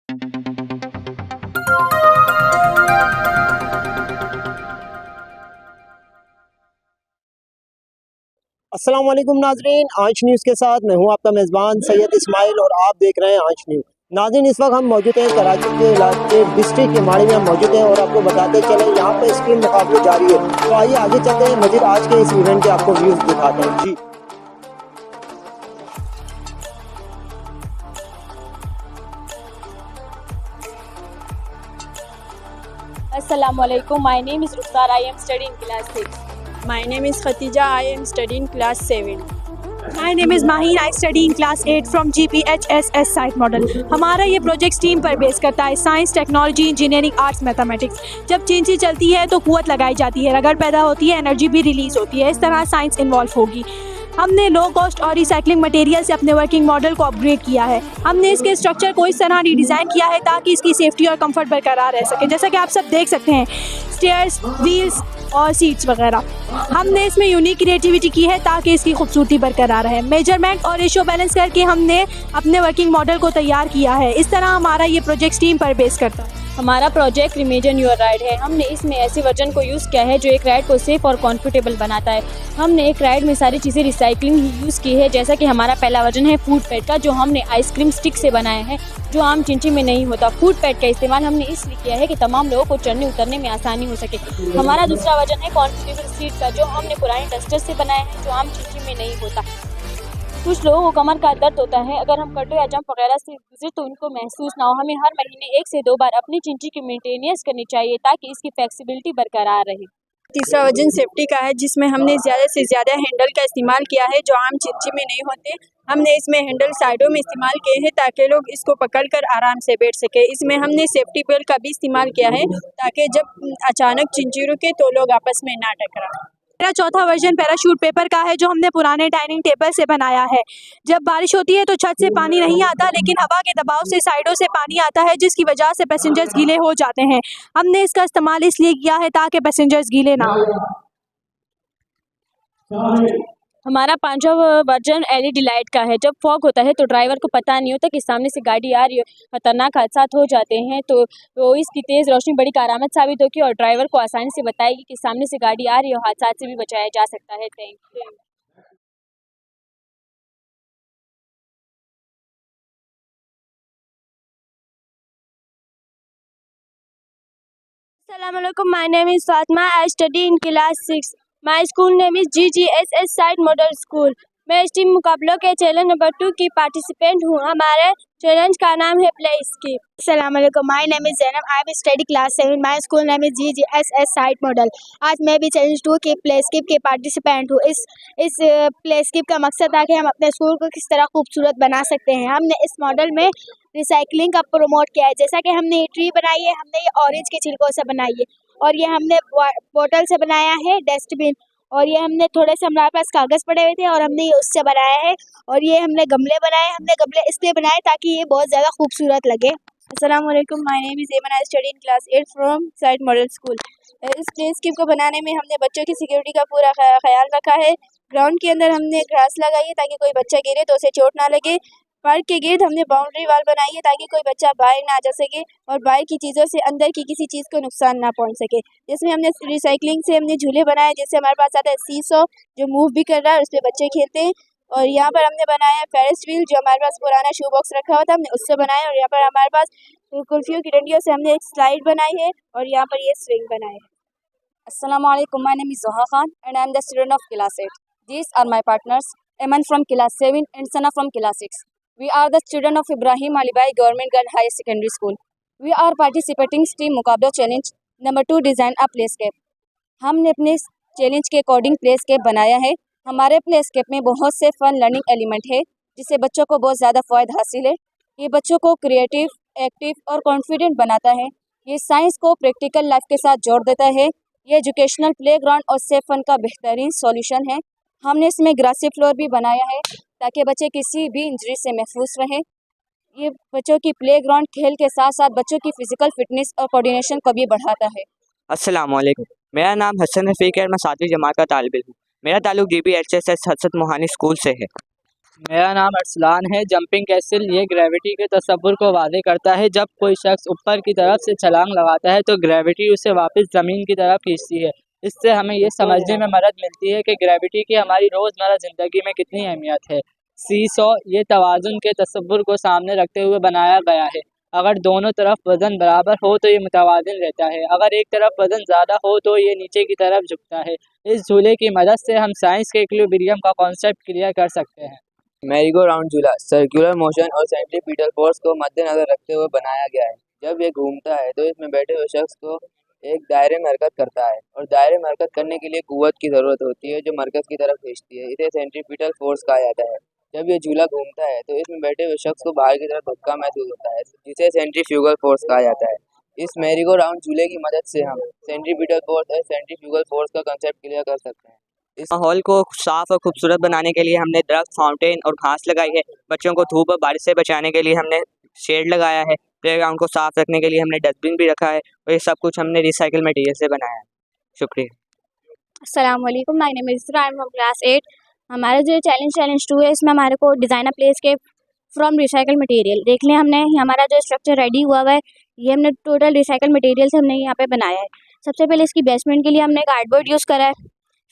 अस्सलाम वालेकुम नाजरीन, आंच न्यूज़ के साथ मैं हूं आपका मेज़बान सैयद इस्माइल और आप देख रहे हैं आंच न्यूज़। नाज़रीन, इस वक्त हम मौजूद हैं कराची के इलाके डिस्ट्रिक्ट के माड़ी में हम मौजूद हैं और आपको बताते चले यहाँ पे स्क्रीन मुकाबले जारी है। तो आइए आगे चलते हैं, मजीद आज के इस इवेंट के आपको व्यूज़ दिखाते हैं जी। Assalamualaikum. My name is Rukhsar. I am studying class 6. My name is Khatija. I am studying class 7. My name is Maheen. I study in class 8 from GPHSS site model. हमारा ये project team पर base करता है, science, technology, engineering, arts, mathematics. जब चीज़ें चलती है तो कुव्वत लगाई जाती है, रगड़ पैदा होती है, एनर्जी भी रिलीज होती है। इस तरह साइंस इन्वॉल्व होगी। हमने लो कॉस्ट और रिसाइकलिंग मटेरियल से अपने वर्किंग मॉडल को अपग्रेड किया है। हमने इसके स्ट्रक्चर को इस तरह रिडिज़ाइन किया है ताकि इसकी सेफ्टी और कंफर्ट बरकरार रह सके। जैसा कि आप सब देख सकते हैं, स्टेयर्स, व्हील्स और सीट्स वगैरह। हमने इसमें यूनिक क्रिएटिविटी की है ताकि इसकी खूबसूरती बरकरार रहे। मेजरमेंट और रेशो बैलेंस करके हमने अपने वर्किंग मॉडल को तैयार किया है। इस तरह हमारा ये प्रोजेक्ट टीम पर बेस करता है। हमारा प्रोजेक्ट इमेजिन योर राइड है। हमने इसमें ऐसे वर्जन को यूज़ किया है जो एक राइड को सेफ और कंफर्टेबल बनाता है। हमने एक राइड में सारी चीज़ें रिसाइकलिंग यूज़ की है। जैसा कि हमारा पहला वर्जन है फूड पैड का, जो हमने आइसक्रीम स्टिक से बनाया है, जो आम चिंची में नहीं होता। फूड पैड का इस्तेमाल हमने इसलिए किया है कि तमाम लोगों को चढ़ने उतरने में आसानी हो सके। हमारा दूसरा वर्जन है कंफर्टेबल सीट का, जो हमने पुराने डस्टर से बनाया है, जो आम चिंची में नहीं होता। कुछ लोगों को कमर का दर्द होता है, अगर हम कटो या जंप वगैरह से गुजरे तो उनको महसूस ना हो। हमें हर महीने 1 से 2 बार अपनी चिंची की मेंटेनेंस करनी चाहिए ताकि इसकी फ्लेक्सिबिलिटी बरकरार रहे। तीसरा वजन सेफ्टी का है, जिसमें हमने ज़्यादा से ज़्यादा हैंडल का इस्तेमाल किया है, जो आम चिंची में नहीं होते। हमने इसमें हैंडल साइडों में इस्तेमाल किए हैं ताकि लोग इसको पकड़कर आराम से बैठ सके। इसमें हमने सेफ्टी बेल्ट का भी इस्तेमाल किया है ताकि जब अचानक चिंची रुके तो लोग आपस में ना टकराएं। मेरा चौथा वर्जन पैराशूट पेपर का है, जो हमने पुराने डाइनिंग टेबल से बनाया है। जब बारिश होती है तो छत से पानी नहीं आता, लेकिन हवा के दबाव से साइडों से पानी आता है, जिसकी वजह से पैसेंजर्स गीले हो जाते हैं। हमने इसका इस्तेमाल इसलिए किया है ताकि पैसेंजर्स गीले ना हो। हमारा 5वां वर्जन LED लाइट का है। जब फॉग होता है तो ड्राइवर को पता नहीं होता कि सामने से गाड़ी आ रही है, खतरनाक हादसा हो जाते हैं। तो इसकी तेज़ रोशनी बड़ी कारआमद साबित होगी और ड्राइवर को आसानी से बताएगी कि सामने से गाड़ी आ रही है और हादसा से भी बचाया जा सकता है। Thank you. Assalamualaikum. My name is Fatma. I study in class 6. My school name is GGSS Site Model School. मैं इस टीम मुकाबलों के चैलेंज नंबर 2 की पार्टिसिपेंट हूँ। हमारे चैलेंज का नाम है play skip. Assalamualaikum. My name is Zainab. I study class 7. My school name is GGSS Site Model. आज मैं भी चैलेंज 2 की प्ले स्किप के पार्टिसिपेंट हूँ। इस प्ले स्किप का मकसद था कि हम अपने स्कूल को किस तरह खूबसूरत बना सकते हैं। हमने इस मॉडल में रिसाइकलिंग का प्रमोट किया है। जैसा कि हमने ये ट्री बनाई है, हमने ये ऑरेंज के छिलकों से बनाई है, और ये हमने बोतल से बनाया है डस्टबिन, और ये हमने थोड़े से हमारे पास कागज़ पड़े हुए थे और हमने ये उससे बनाया है, और ये हमने गमले बनाए। हमने गमले इसलिए बनाए ताकि ये बहुत ज़्यादा खूबसूरत लगे। Assalamualaikum. My name is Eman. I study in class 8 from Site Model School. इस प्ले स्किप को बनाने में हमने बच्चों की सिक्योरिटी का पूरा ख्याल रखा है। ग्राउंड के अंदर हमने घास लगाई है ताकि कोई बच्चा गिरे तो उसे चोट ना लगे। पार्क के गिर्द हमने बाउंड्री वाल बनाई है ताकि कोई बच्चा बाहर ना जा सके और बाहर की चीज़ों से अंदर की किसी चीज़ को नुकसान ना पहुंच सके। जिसमें हमने रिसाइकलिंग से हमने झूले बनाए, जिससे हमारे पास आता है सीसो, जो मूव भी कर रहा है, उस पर बच्चे खेलते हैं। और यहाँ पर हमने बनाया है फेरिस व्हील, जो हमारे पास पुराना शू बॉक्स रखा हुआ था, हमने उससे बनाया। और यहाँ पर हमारे पास कुल्फियों की डंडियों से हमने एक स्लाइड बनाई है, और यहाँ पर ये स्विंग बनाए है। Assalamualaikum. My name is Zoha Khan and I am the student of class 8. These are my partners, Eman from class 7 and Sana from class 6. We are the student of Ibrahim Alibai Government Girl High Secondary School. We are participating team मुकाबला challenge number 2 design a प्लेस्केप। हमने अपने challenge के according प्लेस्केप बनाया है। हमारे प्लेस्केप में बहुत से फन लर्निंग एलिमेंट है, जिससे बच्चों को बहुत ज़्यादा फ़ायदा हासिल है। ये बच्चों को क्रिएटिव, एक्टिव और कॉन्फिडेंट बनाता है। ये साइंस को प्रैक्टिकल लाइफ के साथ जोड़ देता है। ये एजुकेशनल प्लेग्राउंड और सेफ फन का बेहतरीन सॉल्यूशन है। हमने इसमें ग्रासी फ्लोर भी बनाया है ताकि बच्चे किसी भी इंजरी से महफूज रहें। ये बच्चों की प्लेग्राउंड खेल के साथ साथ बच्चों की फ़िज़िकल फिटनेस और कोऑर्डिनेशन को भी बढ़ाता है। अस्सलाम वालेकुम। मेरा नाम हसन रफ़ीक है और मैं 7वीं जमात का तालिब इल्म हूँ। मेरा ताल्लुक GBHSS हसरत मोहानी स्कूल से है। मेरा नाम अरसलान है। जंपिंग कैसल ये ग्रेविटी के तस्वुर को वाज़ेह करता है। जब कोई शख्स ऊपर की तरफ से छलांग लगाता है तो ग्रेविटी उसे वापस ज़मीन की तरफ खींचती है। इससे हमें ये समझने में मदद मिलती है कि ग्रेविटी की हमारी रोज़मर्रा ज़िंदगी में कितनी अहमियत है। सीसॉ ये तवाज़ुन के तस्वुर को सामने रखते हुए बनाया गया है। अगर दोनों तरफ वज़न बराबर हो तो ये मुतवाज़िन रहता है, अगर एक तरफ वज़न ज़्यादा हो तो ये नीचे की तरफ झुकता है। इस झूले की मदद से हम साइंस के इक्विलिब्रियम का कॉन्सेप्ट क्लियर कर सकते हैं। मैरीगो राउंड झूला सर्कुलर मोशन और सेंट्रीपिटल फोर्स को मद्देनजर रखते हुए बनाया गया है। जब ये घूमता है तो इसमें बैठे हुए शख्स को एक दायरे में हरकत करता है और दायरे में हरकत करने के लिए कुव्वत की ज़रूरत होती है जो मरकज़ की तरफ खींचती है। इसे सेंट्रीपिटल फोर्स कहा जाता है। जब ये झूला घूमता है तो इसमें बैठे हुए शख्स को बाहर की तरफ धक्का महसूस होता है जिसे सेंट्रीफ्यूगल फोर्स कहा जाता है। इस मैरीगो राउंड झूले की मदद से हम सेंट्रीपिटल फोर्स और सेंट्रीफ्यूगल फोर्स का कंसेप्ट क्लियर कर सकते हैं। इस माहौल को साफ और खूबसूरत बनाने के लिए हमने दरख्त, फाउंटेन और घास लगाई है। बच्चों को धूप और बारिश से बचाने के लिए हमने शेड लगाया है। प्लेग्राउंड को साफ रखने के लिए हमने डस्टबिन भी रखा है और ये सब कुछ हमने रिसाइकिल मटेरियल से बनाया है। शुक्रिया। अस्सलाम वालेकुम, my name is Isra, I am from class 8। हमारा जो चैलेंज 2 है, इसमें हमारे को design a playscape from recycle material. देख लें, हमने हमारा जो स्ट्रक्चर रेडी हुआ है, ये हमने टोटल रिसाइकल मटेरियल से हमने यहाँ पे बनाया है। सबसे पहले इसकी बेसमेंट के लिए हमने कार्डबोर्ड यूज़ करा है।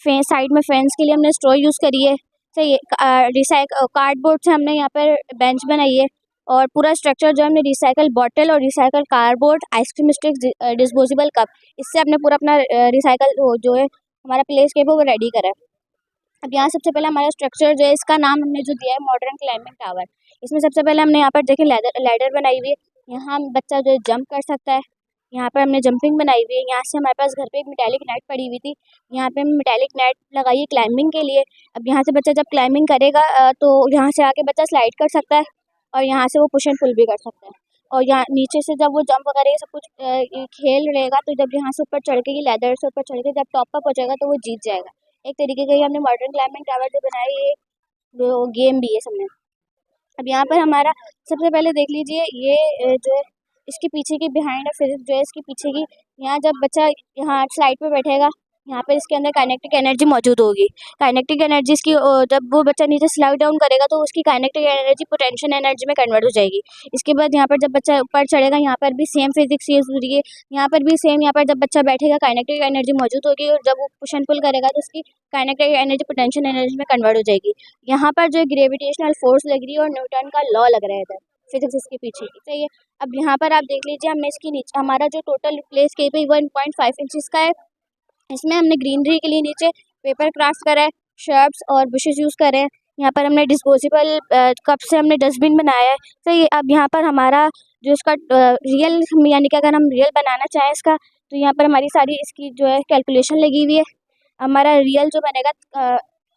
साइड में फेंस के लिए हमने स्ट्रॉ यूज़ करी है। सही कार्डबोर्ड से हमने यहाँ पर बेंच बनाई है और पूरा स्ट्रक्चर जो हमने रिसाइकल बॉटल और recycle cardboard, ice cream sticks, disposable cup, इससे हमने पूरा अपना रिसाइकल जो है हमारा प्लेस्केप है वो रेडी करा है। अब यहाँ सबसे पहले हमारा स्ट्रक्चर जो है, इसका नाम हमने जो दिया है मॉडर्न क्लाइंबिंग टावर। इसमें सबसे पहले हमने यहाँ पर देखें लैडर बनाई हुई है। यहाँ बच्चा जो है जंप कर सकता है। यहाँ पर हमने जंपिंग बनाई हुई है। यहाँ से हमारे पास घर पे एक मेटालिक नेट पड़ी हुई थी, यहाँ पे हमने मेटालिक नेट लगाई है क्लाइंबिंग के लिए। अब यहाँ से बच्चा जब क्लाइंबिंग करेगा तो यहाँ से आके बच्चा स्लाइड कर सकता है और यहाँ से वो पुश एंड पुल भी कर सकता है। और यहाँ नीचे से जब वो जंप वगैरह ये सब कुछ खेल रहेगा तो जब यहाँ से ऊपर चढ़ के, ये लेदर से ऊपर चढ़ के जब टॉप पर पहुँचेगा तो वो जीत जाएगा। एक तरीके का ये हमने मॉडर्न क्लाइंबिंग टावर जो बनाया है, ये जो गेम भी है सबने। अब यहाँ पर हमारा सबसे पहले देख लीजिए, ये जो है इसके पीछे की बिहाइंड फिजिक्स जो है इसके पीछे की, यहाँ जब बच्चा यहाँ स्लाइड पे बैठेगा, यहाँ पे इसके अंदर काइनेटिक एनर्जी मौजूद होगी। काइनेटिक एनर्जी इसकी जब वो बच्चा नीचे स्लाइड डाउन करेगा तो उसकी काइनेटिक एनर्जी पोटेंशियल एनर्जी में कन्वर्ट हो जाएगी। इसके बाद यहाँ पर जब बच्चा ऊपर चढ़ेगा, यहाँ पर भी सेम फिजिक्स यूज हो रही है। यहाँ पर भी सेम, यहाँ पर जब बच्चा बैठेगा काइनेटिक एनर्जी मौजूद होगी और जब वो पुश एंड पुल करेगा तो उसकी काइनेटिक एनर्जी पोटेंशियल एनर्जी में कन्वर्ट हो जाएगी। यहाँ पर जो ग्रेविटेशनल फोर्स लग रही है और न्यूटन का लॉ लग रहा है इधर फिजिक्स इसके पीछे की। सही है। अब यहाँ पर आप देख लीजिए, हमने इसके नीचे हमारा जो टोटल प्लेस्केप है 1.5 इंचज़ का है। इसमें हमने ग्रीनरी के लिए नीचे पेपर क्राफ्ट करा है, शर्ब्स और बुशेस यूज़ करे हैं। यहाँ पर हमने डिस्पोजेबल कप से हमने डस्टबिन बनाया है। सही। अब यहाँ पर हमारा जो इसका रियल, यानी कि अगर हम रियल बनाना चाहें इसका, तो यहाँ पर हमारी सारी इसकी जो है कैलकुलेशन लगी हुई है। हमारा रियल जो बनेगा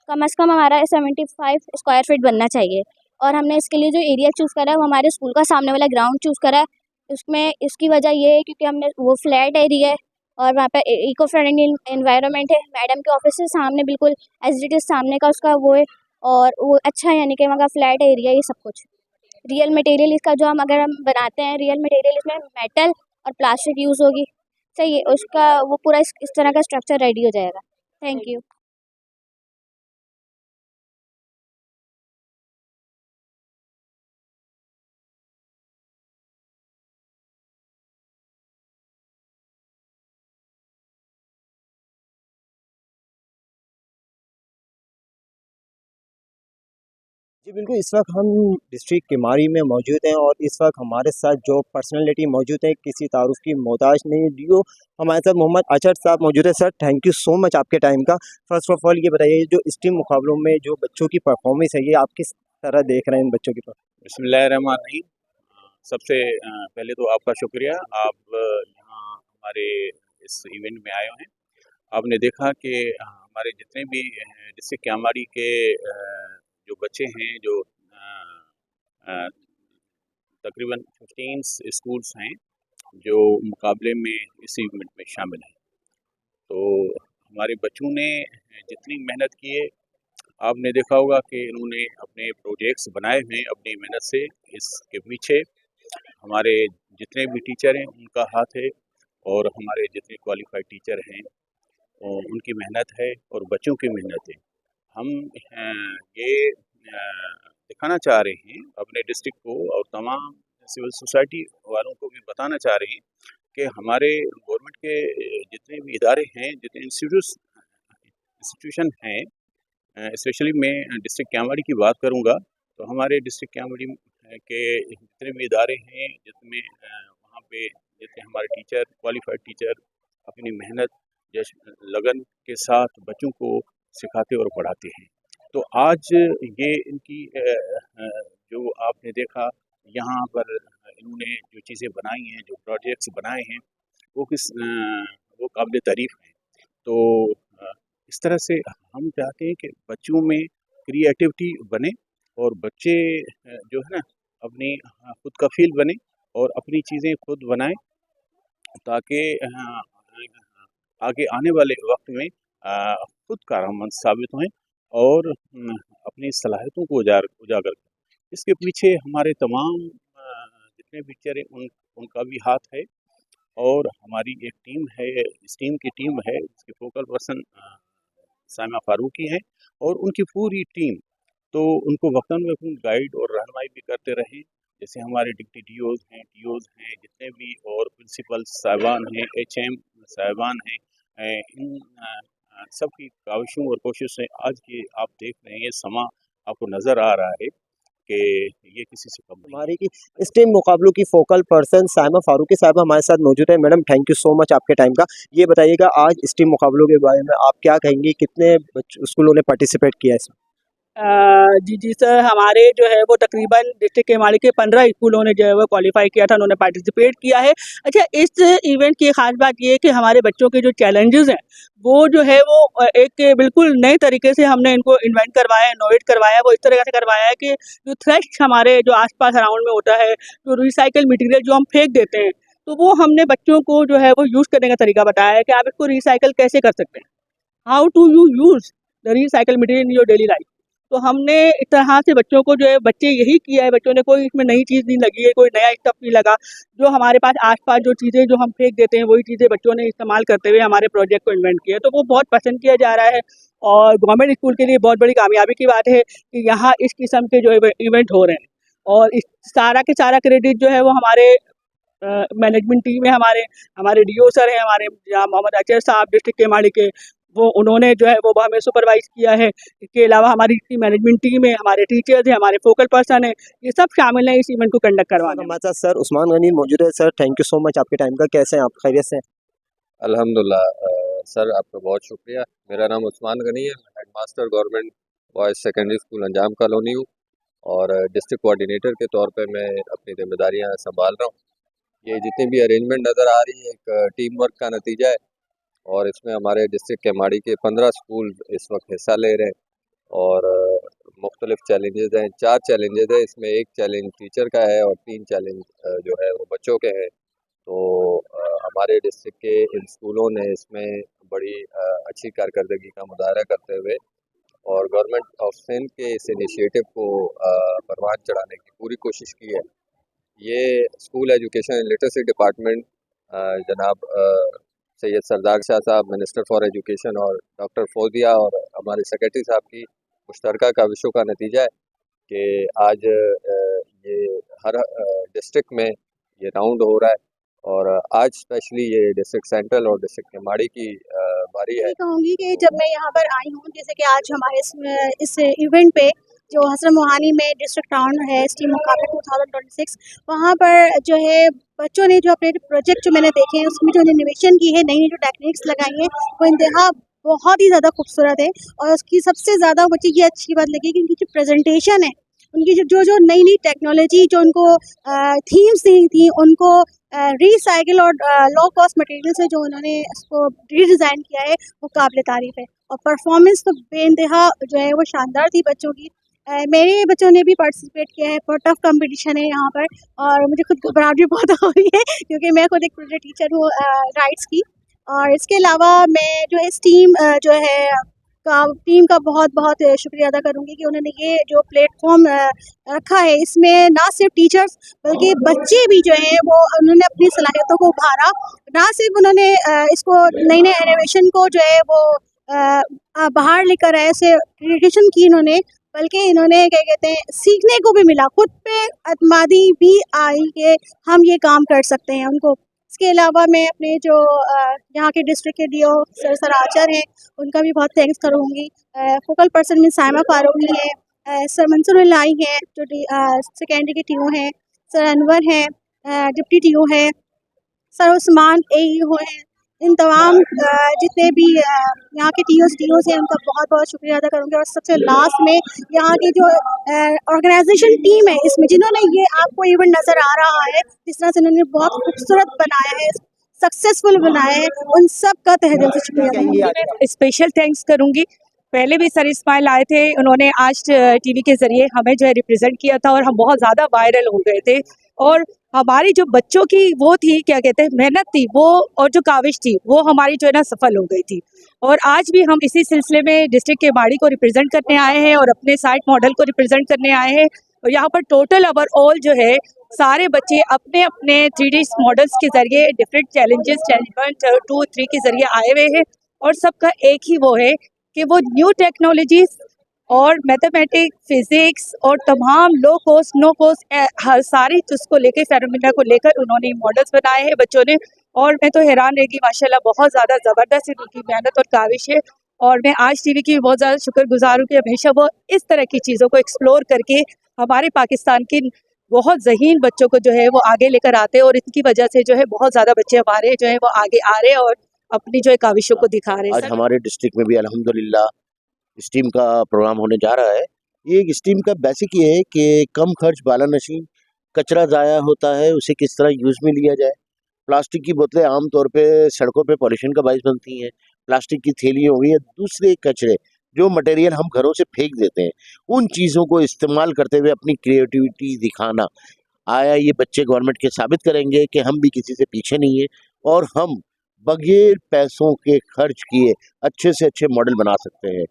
कम से कम हमारा 75 स्क्वायर फीट बनना चाहिए। और हमने इसके लिए जो एरिया चूज़ करा है वो हमारे स्कूल का सामने वाला ग्राउंड चूज़ करा है। उसमें इसकी वजह ये है क्योंकि हमने वो फ्लैट एरिया है और वहाँ पे इको फ्रेंडली एनवायरनमेंट है। मैडम के ऑफिस से सामने बिल्कुल एज इट इज़ सामने का उसका वो है और वो अच्छा है, यानी कि वहाँ का फ्लैट एरिया, ये सब कुछ। रियल मटेरियल इसका जो अगर हम बनाते हैं, रियल मटेरियल इसमें मेटल और प्लास्टिक यूज़ होगी। सही है। उसका वो पूरा इस तरह का स्ट्रक्चर रेडी हो जाएगा। Thank you. जी बिल्कुल, इस वक्त हम डिस्ट्रिक्ट किमारी में मौजूद हैं और इस वक्त हमारे साथ जो पर्सनालिटी मौजूद है किसी तारुफ की मोहताज नहीं, जो हमारे साथ मोहम्मद अचर साहब मौजूद है। Sir, thank you so much आपके टाइम का। फर्स्ट ऑफ ऑल ये बताइए, जो स्टीम मुकाबलों में जो बच्चों की परफॉर्मेंस है, ये आप किस तरह देख रहे हैं इन बच्चों की परफॉर्मेंस? बिस्मिल्लाहिर्रहमानिर्रहीम। सबसे पहले तो आपका शुक्रिया, आप यहाँ हमारे इस इवेंट में आए हैं। आपने देखा कि हमारे जितने भी डिस्ट्रिक्ट क्यामाड़ी के जो बच्चे हैं, जो तकरीबन 15 स्कूल्स हैं जो मुकाबले में इस इवेंट में शामिल हैं। तो हमारे बच्चों ने जितनी मेहनत की है, आपने देखा होगा कि इन्होंने अपने प्रोजेक्ट्स बनाए हुए हैं अपनी मेहनत से। इसके पीछे हमारे जितने भी टीचर हैं उनका हाथ है और हमारे जितने क्वालिफाइड टीचर हैं उनकी मेहनत है और बच्चों की मेहनत है। हम ये दिखाना चाह रहे हैं अपने डिस्ट्रिक्ट को और तमाम सिविल सोसाइटी वालों को भी बताना चाह रहे हैं कि हमारे गवर्नमेंट के जितने भी इदारे हैं, जितने इंस्टीट्यूशन हैं, स्पेशली मैं डिस्ट्रिक्ट कैमाड़ी की बात करूंगा, तो हमारे डिस्ट्रिक्ट कैमाड़ी के जितने भी इदारे हैं, जितने वहाँ पे जितने हमारे टीचर, क्वालिफाइड टीचर अपनी मेहनत लगन के साथ बच्चों को सिखाते और पढ़ाते हैं। तो आज ये इनकी जो आपने देखा यहाँ पर इन्होंने जो चीज़ें बनाई हैं, जो प्रोजेक्ट्स बनाए हैं, वो काबिल तारीफ़ हैं। तो इस तरह से हम चाहते हैं कि बच्चों में क्रिएटिविटी बने और बच्चे जो है ना अपनी खुद कफील बने और अपनी चीज़ें खुद बनाएं, ताकि आगे आने वाले वक्त में खुद कारआमद साबित हों और अपनी सलाहियतों को उजागर करें। इसके पीछे हमारे तमाम जितने भी टीचर हैं उनका भी हाथ है और हमारी एक टीम है, इस टीम की टीम है, इसके फोकल पर्सन साइमा फारूकी हैं और उनकी पूरी टीम, तो उनको वक्तन गाइड और रहनुमाई भी करते रहे। जैसे हमारे डिप्टी डीओज हैं, टीओज हैं, जितने भी और प्रिंसिपल साहिबान हैं, एचएम साहिबान हैं, इन सब की काविशों और कोशिशें आज की आप देख रहे हैं, ये समा आपको नज़र आ रहा है कि ये किसी से कम नहीं। हमारी की इस टीम मुकाबलों की फोकल पर्सन साइमा फारूकी साहब हमारे साथ मौजूद है। Madam, thank you so much आपके टाइम का। ये बताइएगा आज इस टीम मुकाबलों के बारे में आप क्या कहेंगी, कितने स्कूलों ने पार्टिसिपेट किया इसमें? जी सर, हमारे जो है वो तकरीबन डिस्ट्रिक्ट केमाड़ी के 15 स्कूलों ने जो है वो क्वालिफाई किया था, उन्होंने पार्टिसिपेट किया है। अच्छा, इस इवेंट की ख़ास बात ये है कि हमारे बच्चों के जो चैलेंजेस हैं वो जो है वो एक बिल्कुल नए तरीके से हमने इनको इन्वेंट करवाया है, इनोवेट करवाया है। वो इस तरह से करवाया है कि जो थ्रेश हमारे जो आसपास अराउंड में होता है, जो रिसाइकल मटेरियल जो हम फेंक देते हैं, तो वो हमने बच्चों को जो है वो यूज़ करने का तरीका बताया है कि आप इसको रिसाइकल कैसे कर सकते हैं, how to you use the recycle material in your daily life. तो हमने इस तरह से बच्चों को जो है, बच्चे यही किया है, बच्चों ने कोई इसमें नई चीज़ नहीं लगी है, कोई नया स्टफ नहीं लगा। जो हमारे पास आसपास जो चीज़ें जो हम फेंक देते हैं वही चीज़ें बच्चों ने इस्तेमाल करते हुए हमारे प्रोजेक्ट को इन्वेंट किया, तो वो बहुत पसंद किया जा रहा है और गवर्नमेंट स्कूल के लिए बहुत बड़ी कामयाबी की बात है कि यहाँ इस किस्म के जो है इवेंट हो रहे हैं। और इस सारा के सारा क्रेडिट जो है वो हमारे मैनेजमेंट टीम है, हमारे डीओ सर हैं, हमारे मोहम्मद अचर साहब डिस्ट्रिक्ट केमाड़ी के, वो उन्होंने जो है वो हमें सुपरवाइज़ किया है। इसके अलावा हमारी मैनेजमेंट टीम है, हमारे टीचर्स हैं, हमारे फोकल पर्सन हैं, ये सब शामिल हैं इस इवेंट को कंडक्ट करवाने में। हमारे साथ सर उस्मान गनी मौजूद है। Sir, thank you so much आपके टाइम का। कैसे हैं आप, खैरियत से हैं? अल्हम्दुलिल्लाह सर, आपका बहुत शुक्रिया। मेरा नाम उस्मान गनी है, headmaster government boys secondary school अंजाम कॉलोनी हूँ और डिस्ट्रिक्ट कोऑर्डिनेटर के तौर पे मैं अपनी जिम्मेदारियाँ संभाल रहा हूँ। ये जितनी भी अरेंजमेंट नज़र आ रही है एक टीम वर्क का नतीजा है और इसमें हमारे डिस्ट्रिक्ट केमाड़ी के 15 स्कूल इस वक्त हिस्सा ले रहे हैं और मुख्तलिफ चैलेंजेस हैं, 4 चैलेंजेस हैं। इसमें एक चैलेंज टीचर का है और 3 चैलेंज जो है वो बच्चों के हैं। तो हमारे डिस्ट्रिक्ट के इन स्कूलों ने इसमें बड़ी अच्छी कारकर्दगी का मुजाहरा करते हुए और गवर्नमेंट ऑफ सिंध के इस इनिशिएटिव को परवान चढ़ाने की पूरी कोशिश की है। ये school education and literacy department जनाब सैयद सरदार शाह साहब मिनिस्टर फॉर एजुकेशन और डॉक्टर फौजिया और हमारे सेक्रेटरी साहब की मुश्तरका काविशों का नतीजा है कि आज ये हर डिस्ट्रिक्ट में ये राउंड हो रहा है और आज स्पेशली ये डिस्ट्रिक्ट सेंट्रल और डिस्ट्रिक्ट केमाड़ी की बारी है। कहूँगी कि जब मैं यहाँ पर आई हूँ, जैसे कि आज हमारे इस इवेंट पे जो हसन मोहानी में डिस्ट्रिक्ट राउंड है स्टीम मुकाबला 2026, वहाँ पर जो है बच्चों ने जो अपने प्रोजेक्ट जो मैंने देखे हैं उसमें जो इनोवेशन की है, नई नई जो टेक्निक्स लगाई हैं, वो इंतहा बहुत ही ज़्यादा खूबसूरत है। और उसकी सबसे ज़्यादा मुझे ये अच्छी बात लगी कि उनकी जो प्रेजेंटेशन है, उनकी जो नई नई टेक्नोलॉजी जो उनको थीम्स दी थी, उनको रिसाइकिल और लो कॉस्ट मटेरियल से जो उन्होंने इसको रीडिज़ाइन किया है, वो काबिल तारीफ़ है। और परफॉर्मेंस तो बेइंतहा जो है वो शानदार थी बच्चों की। मेरे बच्चों ने भी पार्टिसिपेट किया है। बहुत टफ कंपटीशन है यहाँ पर और मुझे खुद घबराहट भी बहुत हो रही है क्योंकि मैं खुद एक प्रोजेक्ट टीचर हूँ राइट्स की। और इसके अलावा मैं जो है टीम का बहुत बहुत शुक्रिया अदा करूँगी कि उन्होंने ये जो प्लेटफॉर्म रखा है, इसमें ना सिर्फ टीचर्स बल्कि बच्चे भी जो हैं वो उन्होंने अपनी सलाहियतों को उभारा। ना सिर्फ उन्होंने इसको नए नए इनोवेशन को जो है वो बाहर लेकर आए, ऐसे क्रिएशन की इन्होंने, बल्कि इन्होंने क्या कहते हैं सीखने को भी मिला, खुद पे एतमादी भी आई कि हम ये काम कर सकते हैं उनको। इसके अलावा मैं अपने जो यहाँ के डिस्ट्रिक्ट के डीओ सर आचार हैं उनका भी बहुत थैंक्स करूँगी। फोकल पर्सन में साइमा फारूकी हैं, सर मंसूर लाई हैं जो सेकेंडरी के टीओ हैं, सर अनवर हैं डिप्टी टीओ हैं, सर उस्मान AEO हैं। इन तमाम जितने भी यहाँ के टीओस हैं उनका बहुत बहुत शुक्रिया अदा करूँगी। और सबसे लास्ट में यहाँ की जो ऑर्गेनाइजेशन टीम है इसमें जिन्होंने ये आपको इवेंट नज़र आ रहा है जिस तरह से उन्होंने बहुत खूबसूरत बनाया है, सक्सेसफुल बनाया है, उन सब का तहे दिल से शुक्रिया। स्पेशल थैंक्स करूंगी। पहले भी सर इस्माइल आए थे, उन्होंने आज टीवी के ज़रिए हमें जो है रिप्रेजेंट किया था और हम बहुत ज़्यादा वायरल हो गए थे। और हमारी जो बच्चों की वो थी क्या कहते हैं मेहनत थी वो और जो काविश थी वो हमारी जो है ना सफल हो गई थी। और आज भी हम इसी सिलसिले में डिस्ट्रिक्ट के बाड़ी को रिप्रेजेंट करने आए हैं और अपने साइट मॉडल को रिप्रेजेंट करने आए हैं। और यहाँ पर टोटल ओवरऑल जो है सारे बच्चे अपने अपने 3D मॉडल्स के ज़रिए डिफरेंट चैलेंजेस चैलेंज 1, 2, 3 के ज़रिए आए हुए हैं। और सबका एक ही वो है कि वो न्यू टेक्नोलॉजीज और मैथमेटिक्स, फिजिक्स और तमाम लो कॉस्ट नो कॉस्ट हर सारी उसको लेकर फेनोमेना को लेकर उन्होंने मॉडल्स बनाए हैं बच्चों ने। और मैं तो हैरान रही माशाल्लाह बहुत ज़्यादा ज़बरदस्त उनकी मेहनत और काविश है। और मैं आज टीवी की बहुत ज़्यादा शुक्रगुजार हूँ कि हमेशा वो इस तरह की चीज़ों को एक्सप्लोर करके हमारे पाकिस्तान के बहुत ज़हीन बच्चों को जो है वो आगे लेकर आते हैं। और इनकी वजह से जो है बहुत ज़्यादा बच्चे हमारे जो है वो आगे आ रहे हैं और अपनी जो है काविशों को दिखा रहे हैं। आज हमारे डिस्ट्रिक्ट में भी अल्हम्दुलिल्लाह स्टीम का प्रोग्राम होने जा रहा है। ये एक स्टीम का बेसिक ये है कि कम खर्च बाला नशीन, कचरा ज़ाया होता है उसे किस तरह यूज़ में लिया जाए। प्लास्टिक की बोतलें आम तौर पे सड़कों पे पॉल्यूशन का बाइस बनती हैं। प्लास्टिक की थैलियाँ हो गई या दूसरे कचरे जो मटेरियल हम घरों से फेंक देते हैं, उन चीज़ों को इस्तेमाल करते हुए अपनी क्रिएटिविटी दिखाना। आया ये बच्चे गवर्नमेंट के साबित करेंगे कि हम भी किसी से पीछे नहीं है और हम बगैर पैसों के खर्च किए अच्छे से अच्छे मॉडल बना सकते हैं।